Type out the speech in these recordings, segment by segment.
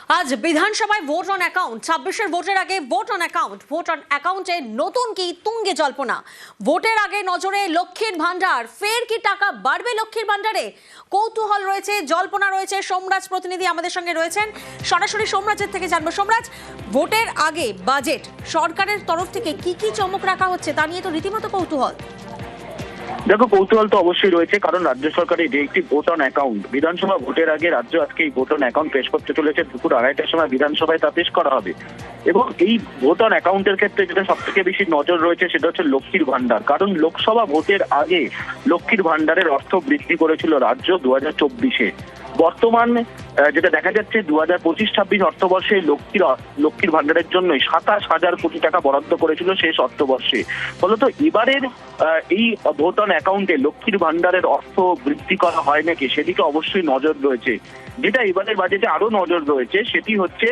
আজ বিধানসভায় vote on account 26-এর ভোটের আগে ভোট অন অ্যাকাউন্টে নতুন কি তুঙ্গে জল্পনা। ভোটের আগে নজরে লক্ষ্মীর ভান্ডার, ফের কি টাকা বাড়বে লক্ষ্মীর ভান্ডারে? কৌতূহল রয়েছে, জল্পনা রয়েছে। সোমরাজ প্রতিনিধি আমাদের সঙ্গে রয়েছেন, সরাসরি সোমরাজের থেকে জানবো। সোমরাজ, ভোটের আগে বাজেট সরকারের তরফ থেকে কি কি চমক রাখা হচ্ছে তা নিয়ে তো রীতিমতো কৌতূহল। দেখো, কৌতূহল তো অবশ্যই রয়েছে, কারণ রাজ্য সরকারের যে একটি ভোট অন অ্যাকাউন্ট, বিধানসভা ভোটের আগে রাজ্য আজকে এই ভোট অন অ্যাকাউন্ট পেশ করতে চলেছে। দুপুর 2:30টার সময় বিধানসভায় তা পেশ করা হবে। এবং এই ভোট অন অ্যাকাউন্টের ক্ষেত্রে যেটা সব থেকে বেশি নজর রয়েছে সেটা হচ্ছে লক্ষ্মীর ভান্ডার। কারণ লোকসভা ভোটের আগে লক্ষ্মীর ভান্ডারের অর্থ বৃদ্ধি করেছিল রাজ্য 2024-এ। বর্তমান যেটা দেখা যাচ্ছে 2025-26 অর্থবর্ষে লক্ষ্মীর ভান্ডারের জন্য 27,000 কোটি টাকা বরাদ্দ করেছিল শেষ অর্থবর্ষে। ফলত এবারের এই ভোট অন অ্যাকাউন্টে লক্ষ্মীর ভান্ডারের অর্থ বৃদ্ধি করা হয় নাকি সেদিকে অবশ্যই নজর রয়েছে। যেটা এবারের বাজেটে আরো নজর রয়েছে সেটি হচ্ছে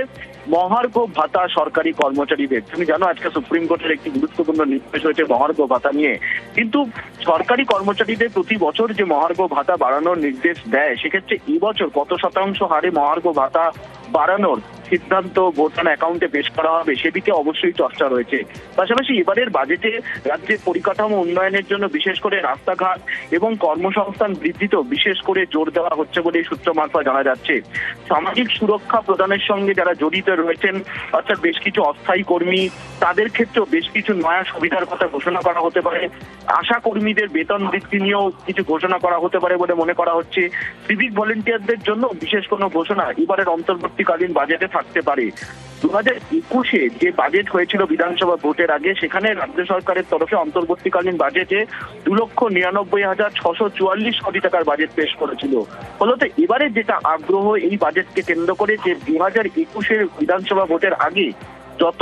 মহার্ঘ ভাতা সরকারি কর্মচারীদের। তুমি জানো আজকে সুপ্রিম কোর্টের একটি গুরুত্বপূর্ণ নির্দেশ হয়েছে মহার্ঘ ভাতা নিয়ে। কিন্তু সরকারি কর্মচারীদের প্রতি বছর যে মহার্ঘ ভাতা বাড়ানোর নির্দেশ দেয়, সেক্ষেত্রে এবছর কত শতাংশ হারে মহার্ঘ ভাতা বাড়ানোর সিদ্ধান্ত ভোট অন অ্যাকাউন্টে পেশ করা হবে সেদিকে অবশ্যই চর্চা রয়েছে। পাশাপাশি এবারের বাজেটে রাজ্যের পরিকাঠামো উন্নয়নের জন্য বিশেষ করে রাস্তাঘাট এবং কর্মসংস্থান বৃদ্ধিতেও বিশেষ করে জোর দেওয়া হচ্ছে বলে সূত্র মারফত জানা যাচ্ছে। সামাজিক সুরক্ষা প্রদানের সঙ্গে যারা জড়িত রয়েছেন, অর্থাৎ বেশ কিছু অস্থায়ী কর্মী, তাদের ক্ষেত্রেও বেশ কিছু নয়া সুবিধার কথা ঘোষণা করা হতে পারে। আশা কর্মীদের বেতন বৃদ্ধি নিয়েও কিছু ঘোষণা করা হতে পারে বলে মনে করা হচ্ছে। সিভিক ভলেন্টিয়ারদের জন্য বিশেষ কোনো ঘোষণা এবারের অন্তর্বর্তীকালীন বাজেটে থাকতে পারে। 2021-এ যে বাজেট হয়েছিল বিধানসভা ভোটের আগে, সেখানে রাজ্য সরকারের তরফে অন্তর্বর্তীকালীন বাজেটে 2,99,644 কোটি টাকার বাজেট পেশ করেছিল। ফলত এবারে যেটা আগ্রহ এই বাজেটকে কেন্দ্র করে যে 2021-এর বিধানসভা ভোটের আগে যত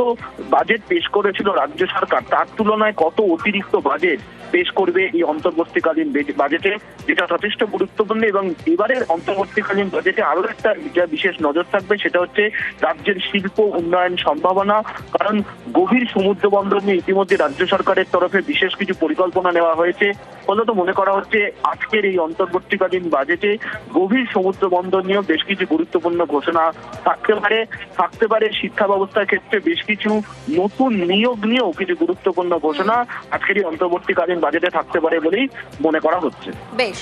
বাজেট পেশ করেছিল রাজ্য সরকার, তার তুলনায় কত অতিরিক্ত বাজেট পেশ করবে এই অন্তর্বর্তীকালীন বাজেটে, যেটা যথেষ্ট গুরুত্বপূর্ণ। এবং এবারের অন্তর্বর্তীকালীন বাজেটে আরো একটা বিশেষ নজর থাকবে, সেটা হচ্ছে রাজ্যের শিল্প উন্নয়ন সম্ভাবনা। কারণ গভীর সমুদ্র বন্দর নিয়ে ইতিমধ্যে রাজ্য সরকারের তরফে বিশেষ কিছু পরিকল্পনা নেওয়া হয়েছে। ফলত মনে করা হচ্ছে আজকের এই অন্তর্বর্তীকালীন বাজেটে গভীর সমুদ্র বন্দর নিয়েও বেশ কিছু গুরুত্বপূর্ণ ঘোষণা থাকতে পারে। শিক্ষা ব্যবস্থার ক্ষেত্রে বেশ কিছু নতুন নিয়োগ নিয়েও কিছু গুরুত্বপূর্ণ ঘোষণা আজকের এই অন্তর্বর্তীকালীন বাজেটে থাকতে পারে বলেই মনে করা হচ্ছে। বেশ।